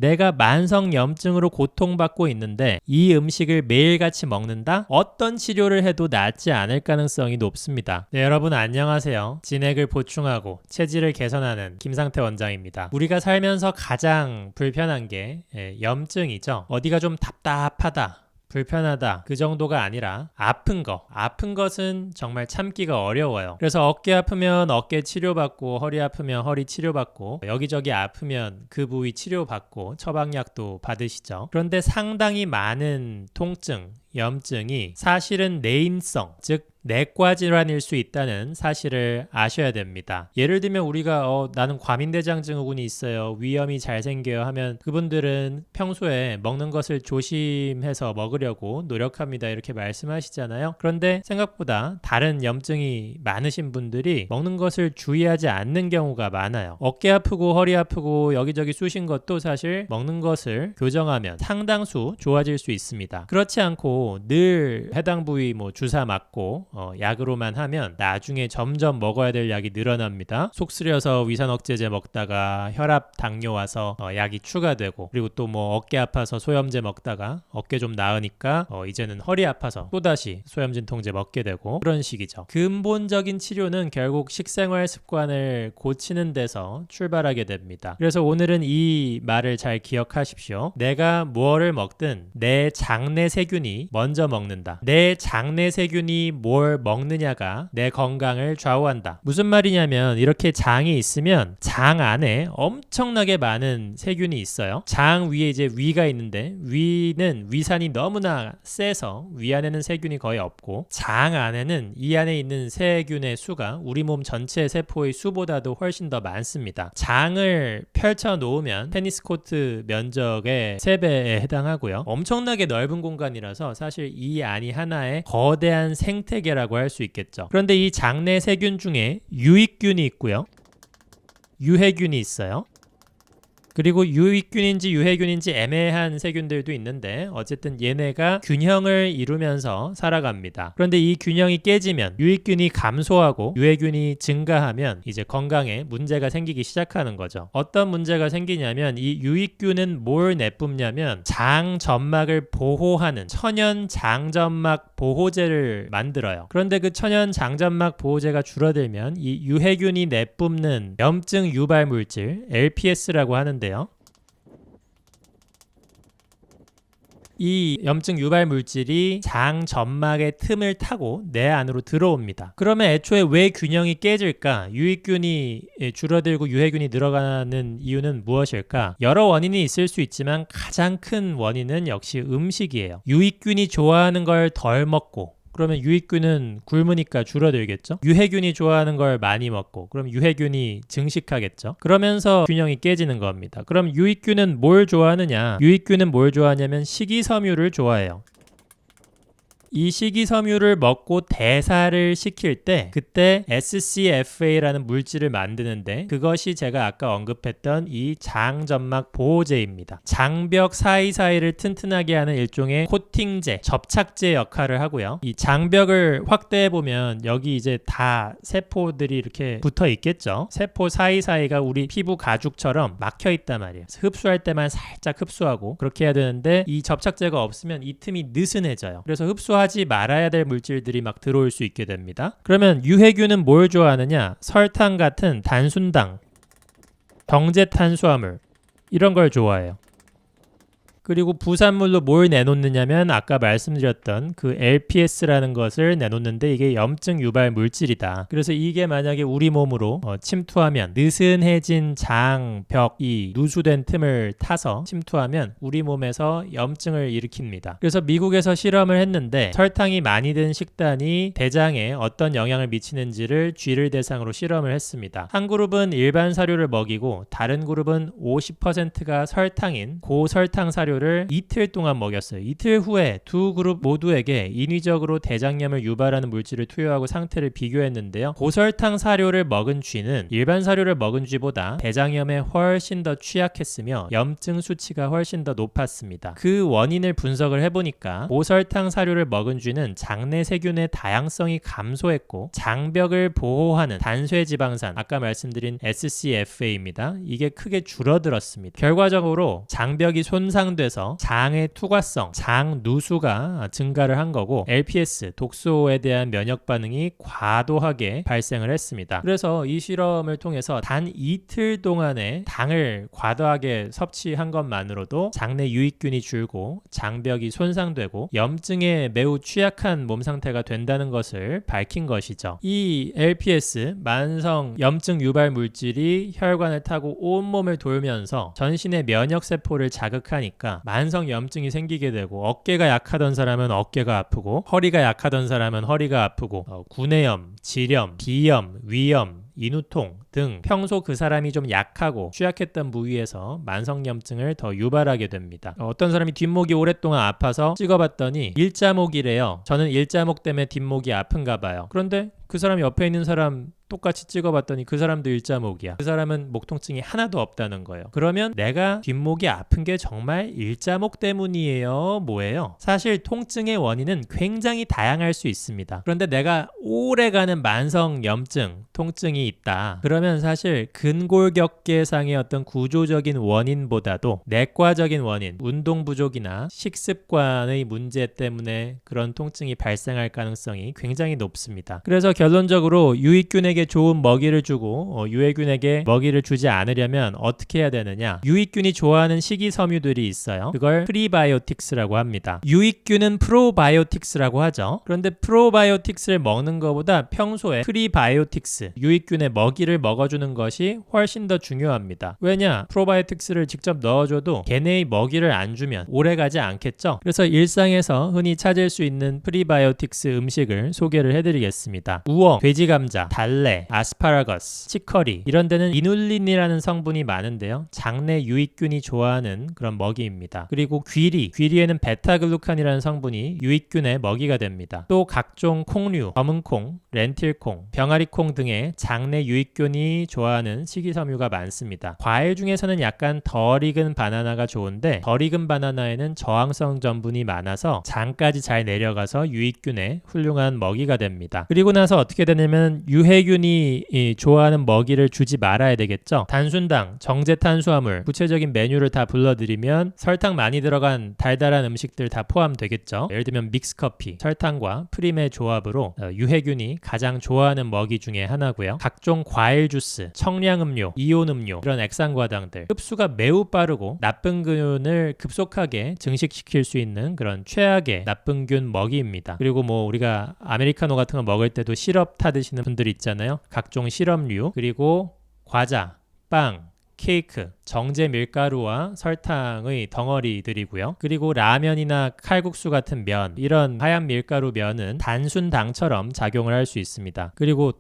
내가 만성염증으로 고통받고 있는데 이 음식을 매일같이 먹는다? 어떤 치료를 해도 낫지 않을 가능성이 높습니다. 네, 여러분 안녕하세요. 진액을 보충하고 체질을 개선하는 김상태 원장입니다. 우리가 살면서 가장 불편한 게 염증이죠. 어디가 좀 답답하다, 불편하다 그 정도가 아니라 아픈 것은 정말 참기가 어려워요. 그래서 어깨 아프면 어깨 치료받고, 허리 아프면 허리 치료받고, 여기저기 아프면 그 부위 치료받고 처방약도 받으시죠. 그런데 상당히 많은 통증, 염증이 사실은 내인성, 즉 내과 질환일 수 있다는 사실을 아셔야 됩니다. 예를 들면 우리가 나는 과민대장 증후군이 있어요, 위염이 잘 생겨요 하면 그분들은 평소에 먹는 것을 조심해서 먹으려고 노력합니다 이렇게 말씀하시잖아요. 그런데 생각보다 다른 염증이 많으신 분들이 먹는 것을 주의하지 않는 경우가 많아요. 어깨 아프고 허리 아프고 여기저기 쑤신 것도 사실 먹는 것을 교정하면 상당수 좋아질 수 있습니다. 그렇지 않고 늘 해당 부위 주사 맞고 약으로만 하면 나중에 점점 먹어야 될 약이 늘어납니다. 속 쓰려서 위산억제제 먹다가 혈압 당뇨 와서 약이 추가되고, 그리고 또 어깨 아파서 소염제 먹다가 어깨 좀 나으니까 이제는 허리 아파서 또다시 소염진 통제 먹게 되고, 그런 식이죠. 근본적인 치료는 결국 식생활 습관을 고치는 데서 출발하게 됩니다. 그래서 오늘은 이 말을 잘 기억하십시오. 내가 무엇을 먹든 내 장내 세균이 먼저 먹는다. 내 장내 세균이 뭘 먹느냐가 내 건강을 좌우한다. 무슨 말이냐면, 이렇게 장이 있으면 장 안에 엄청나게 많은 세균이 있어요. 장 위에 이제 위가 있는데, 위는 위산이 너무나 세서 위 안에는 세균이 거의 없고, 장 안에는 이 안에 있는 세균의 수가 우리 몸 전체 세포의 수보다도 훨씬 더 많습니다. 장을 펼쳐 놓으면 테니스 코트 면적의 3배에 해당하고요. 엄청나게 넓은 공간이라서 사실 이 안이 하나의 거대한 생태계라고 할 수 있겠죠. 그런데 이 장내 세균 중에 유익균이 있고요, 유해균이 있어요. 그리고 유익균인지 유해균인지 애매한 세균들도 있는데, 어쨌든 얘네가 균형을 이루면서 살아갑니다. 그런데 이 균형이 깨지면, 유익균이 감소하고 유해균이 증가하면 이제 건강에 문제가 생기기 시작하는 거죠. 어떤 문제가 생기냐면, 이 유익균은 뭘 내뿜냐면 장 점막을 보호하는 천연 장점막 보호제를 만들어요. 그런데 그 천연 장점막 보호제가 줄어들면 이 유해균이 내뿜는 염증 유발 물질 LPS라고 하는데요. 이 염증 유발 물질이 장 점막의 틈을 타고 내 안으로 들어옵니다. 그러면 애초에 왜 균형이 깨질까? 유익균이 줄어들고 유해균이 늘어가는 이유는 무엇일까? 여러 원인이 있을 수 있지만 가장 큰 원인은 역시 음식이에요. 유익균이 좋아하는 걸 덜 먹고, 그러면 유익균은 굶으니까 줄어들겠죠. 유해균이 좋아하는 걸 많이 먹고, 그럼 유해균이 증식하겠죠. 그러면서 균형이 깨지는 겁니다. 그럼 유익균은 뭘 좋아하느냐? 유익균은 뭘 좋아하냐면 식이섬유를 좋아해요. 이 식이섬유를 먹고 대사를 시킬 때, 그때 SCFA라는 물질을 만드는데, 그것이 제가 아까 언급했던 이 장점막 보호제입니다. 장벽 사이사이를 튼튼하게 하는 일종의 코팅제, 접착제 역할을 하고요. 이 장벽을 확대해보면 여기 이제 다 세포들이 이렇게 붙어 있겠죠. 세포 사이사이가 우리 피부 가죽처럼 막혀 있단 말이에요. 흡수할 때만 살짝 흡수하고 그렇게 해야 되는데, 이 접착제가 없으면 이 틈이 느슨해져요. 그래서 흡수하지 말아야 될 물질들이 막 들어올 수 있게 됩니다. 그러면 유해균은 뭘 좋아하느냐? 설탕 같은 단순당, 정제 탄수화물 이런 걸 좋아해요. 그리고 부산물로 뭘 내놓느냐면 아까 말씀드렸던 그 LPS라는 것을 내놓는데, 이게 염증 유발 물질이다. 그래서 이게 만약에 우리 몸으로 침투하면, 느슨해진 장벽, 이 누수된 틈을 타서 침투하면 우리 몸에서 염증을 일으킵니다. 그래서 미국에서 실험을 했는데, 설탕이 많이 든 식단이 대장에 어떤 영향을 미치는지를 쥐를 대상으로 실험을 했습니다. 한 그룹은 일반 사료를 먹이고, 다른 그룹은 50%가 설탕인 고설탕 사료를 사료를 이틀 동안 먹였어요. 이틀 후에 두 그룹 모두에게 인위적으로 대장염을 유발하는 물질을 투여하고 상태를 비교했는데요. 고설탕 사료를 먹은 쥐는 일반 사료를 먹은 쥐보다 대장염에 훨씬 더 취약했으며 염증 수치가 훨씬 더 높았습니다. 그 원인을 분석을 해보니까 고설탕 사료를 먹은 쥐는 장내 세균의 다양성이 감소했고 장벽을 보호하는 단쇄지방산, 아까 말씀드린 SCFA입니다. 이게 크게 줄어들었습니다. 결과적으로 장벽이 손상돼서 장의 투과성, 장 누수가 증가를 한 거고 LPS, 독소에 대한 면역 반응이 과도하게 발생을 했습니다. 그래서 이 실험을 통해서 단 이틀 동안에 당을 과도하게 섭취한 것만으로도 장내 유익균이 줄고 장벽이 손상되고 염증에 매우 취약한 몸 상태가 된다는 것을 밝힌 것이죠. 이 LPS, 만성 염증 유발 물질이 혈관을 타고 온몸을 돌면서 전신의 면역세포를 자극하니까 만성 염증이 생기게 되고, 어깨가 약하던 사람은 어깨가 아프고 허리가 약하던 사람은 허리가 아프고 구내염, 지렴, 비염, 위염, 인후통 등 평소 그 사람이 좀 약하고 취약했던 부위에서 만성염증을 더 유발하게 됩니다. 어떤 사람이 뒷목이 오랫동안 아파서 찍어봤더니 일자목이래요. 저는 일자목 때문에 뒷목이 아픈가 봐요. 그런데 그 사람 옆에 있는 사람 똑같이 찍어봤더니 그 사람도 일자목이야. 그 사람은 목 통증이 하나도 없다는 거예요. 그러면 내가 뒷목이 아픈 게 정말 일자목 때문이에요? 뭐예요? 사실 통증의 원인은 굉장히 다양할 수 있습니다. 그런데 내가 오래가는 만성 염증, 통증이 있다. 그러면 사실 근골격계상의 어떤 구조적인 원인보다도 내과적인 원인, 운동 부족이나 식습관의 문제 때문에 그런 통증이 발생할 가능성이 굉장히 높습니다. 그래서 결론적으로 유익균에게 좋은 먹이를 주고 유해균에게 먹이를 주지 않으려면 어떻게 해야 되느냐? 유익균이 좋아하는 식이섬유들이 있어요. 그걸 프리바이오틱스라고 합니다. 유익균은 프로바이오틱스라고 하죠. 그런데 프로바이오틱스를 먹는 것보다 평소에 프리바이오틱스, 유익균의 먹이를 먹어주는 것이 훨씬 더 중요합니다. 왜냐? 프로바이오틱스를 직접 넣어줘도 걔네의 먹이를 안 주면 오래가지 않겠죠? 그래서 일상에서 흔히 찾을 수 있는 프리바이오틱스 음식을 소개를 해드리겠습니다. 우엉, 돼지감자, 달래, 아스파라거스, 치커리, 이런 데는 이눌린이라는 성분이 많은데요. 장내 유익균이 좋아하는 그런 먹이입니다. 그리고 귀리에는 베타글루칸이라는 성분이 유익균의 먹이가 됩니다. 또 각종 콩류, 검은콩, 렌틸콩, 병아리콩 등의 장내 유익균이 좋아하는 식이섬유가 많습니다. 과일 중에서는 약간 덜 익은 바나나가 좋은데, 덜 익은 바나나에는 저항성 전분이 많아서 장까지 잘 내려가서 유익균의 훌륭한 먹이가 됩니다. 그리고 나서 어떻게 되냐면 유해균이 좋아하는 먹이를 주지 말아야 되겠죠. 단순당, 정제탄수화물, 구체적인 메뉴를 다 불러드리면 설탕 많이 들어간 달달한 음식들 다 포함되겠죠. 예를 들면 믹스커피, 설탕과 프림의 조합으로 유해균이 가장 좋아하는 먹이 중에 하나고요. 각종 과일 주스, 청량음료, 이온음료, 이런 액상과당들, 흡수가 매우 빠르고 나쁜균을 급속하게 증식시킬 수 있는 그런 최악의 나쁜균 먹이입니다. 그리고 우리가 아메리카노 같은 거 먹을 때도 시럽 타드시는 분들 있잖아요. 각종 시럽류, 그리고 과자, 빵, 케이크, 정제 밀가루와 설탕의 덩어리들이고요. 그리고 라면이나 칼국수 같은 면, 이런 하얀 밀가루 면은 단순당처럼 작용을 할 수 있습니다. 그리고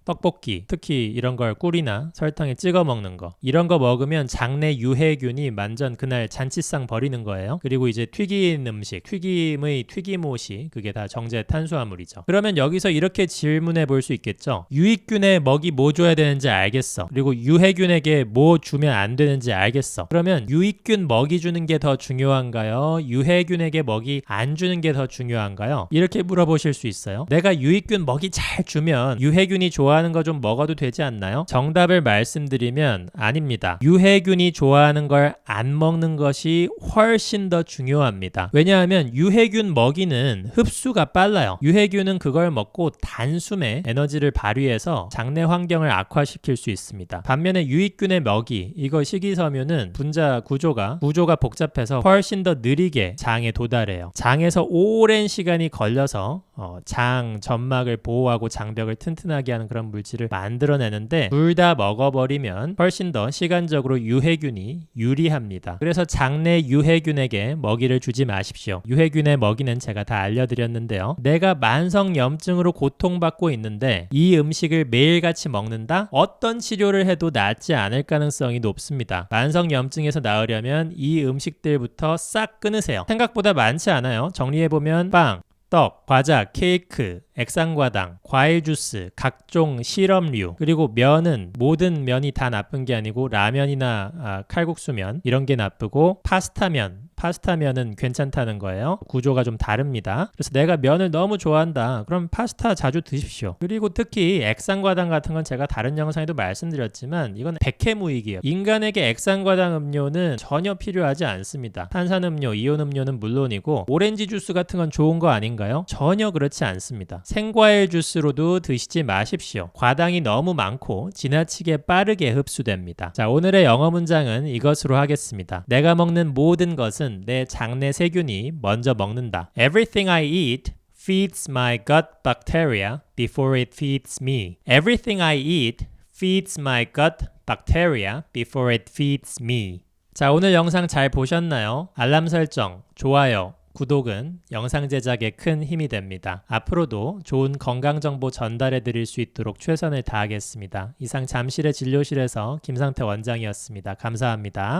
떡볶이, 특히 이런 걸 꿀이나 설탕에 찍어 먹는 거, 이런 거 먹으면 장내 유해균이 완전 그날 잔치상 버리는 거예요. 그리고 이제 튀긴 음식, 튀김의 튀김옷이 그게 다 정제 탄수화물이죠. 그러면 여기서 이렇게 질문해 볼 수 있겠죠. 유익균에 먹이 뭐 줘야 되는지 알겠어. 그리고 유해균에게 뭐 주면 안 되는지 알겠어. 그러면 유익균 먹이 주는 게 더 중요한가요? 유해균에게 먹이 안 주는 게 더 중요한가요? 이렇게 물어보실 수 있어요. 내가 유익균 먹이 잘 주면 유해균이 좋아하는 거 좀 먹어도 되지 않나요? 정답을 말씀드리면 아닙니다. 유해균이 좋아하는 걸 안 먹는 것이 훨씬 더 중요합니다. 왜냐하면 유해균 먹이는 흡수가 빨라요. 유해균은 그걸 먹고 단숨에 에너지를 발휘해서 장내 환경을 악화시킬 수 있습니다. 반면에 유익균의 먹이, 이거 식이섬유는 분자 구조가 복잡해서 훨씬 더 느리게 장에 도달해요. 장에서 오랜 시간이 걸려서 장, 점막을 보호하고 장벽을 튼튼하게 하는 그런 물질을 만들어내는데 둘 다 먹어버리면 훨씬 더 시간적으로 유해균이 유리합니다. 그래서 장내 유해균에게 먹이를 주지 마십시오. 유해균의 먹이는 제가 다 알려드렸는데요. 내가 만성염증으로 고통받고 있는데 이 음식을 매일같이 먹는다? 어떤 치료를 해도 낫지 않을 가능성이 높습니다. 만성염증에서 나으려면 이 음식들부터 싹 끊으세요. 생각보다 많지 않아요. 정리해보면 빵, 떡, 과자, 케이크, 액상과당, 과일 주스, 각종 시럽류, 그리고 면은 모든 면이 다 나쁜 게 아니고 라면이나 칼국수면 이런 게 나쁘고 파스타면은 괜찮다는 거예요. 구조가 좀 다릅니다. 그래서 내가 면을 너무 좋아한다. 그럼 파스타 자주 드십시오. 그리고 특히 액상과당 같은 건 제가 다른 영상에도 말씀드렸지만 이건 백해무익이에요. 인간에게 액상과당 음료는 전혀 필요하지 않습니다. 탄산음료, 이온음료는 물론이고 오렌지 주스 같은 건 좋은 거 아닌가요? 전혀 그렇지 않습니다. 생과일 주스로도 드시지 마십시오. 과당이 너무 많고 지나치게 빠르게 흡수됩니다. 자, 오늘의 영어 문장은 이것으로 하겠습니다. 내가 먹는 모든 것은 내 장내 세균이 먼저 먹는다. Everything I eat feeds my gut bacteria before it feeds me. Everything I eat feeds my gut bacteria before it feeds me. 자, 오늘 영상 잘 보셨나요? 알람 설정, 좋아요, 구독은 영상 제작에 큰 힘이 됩니다. 앞으로도 좋은 건강 정보 전달해 드릴 수 있도록 최선을 다하겠습니다. 이상 잠실의 진료실에서 김상태 원장이었습니다. 감사합니다.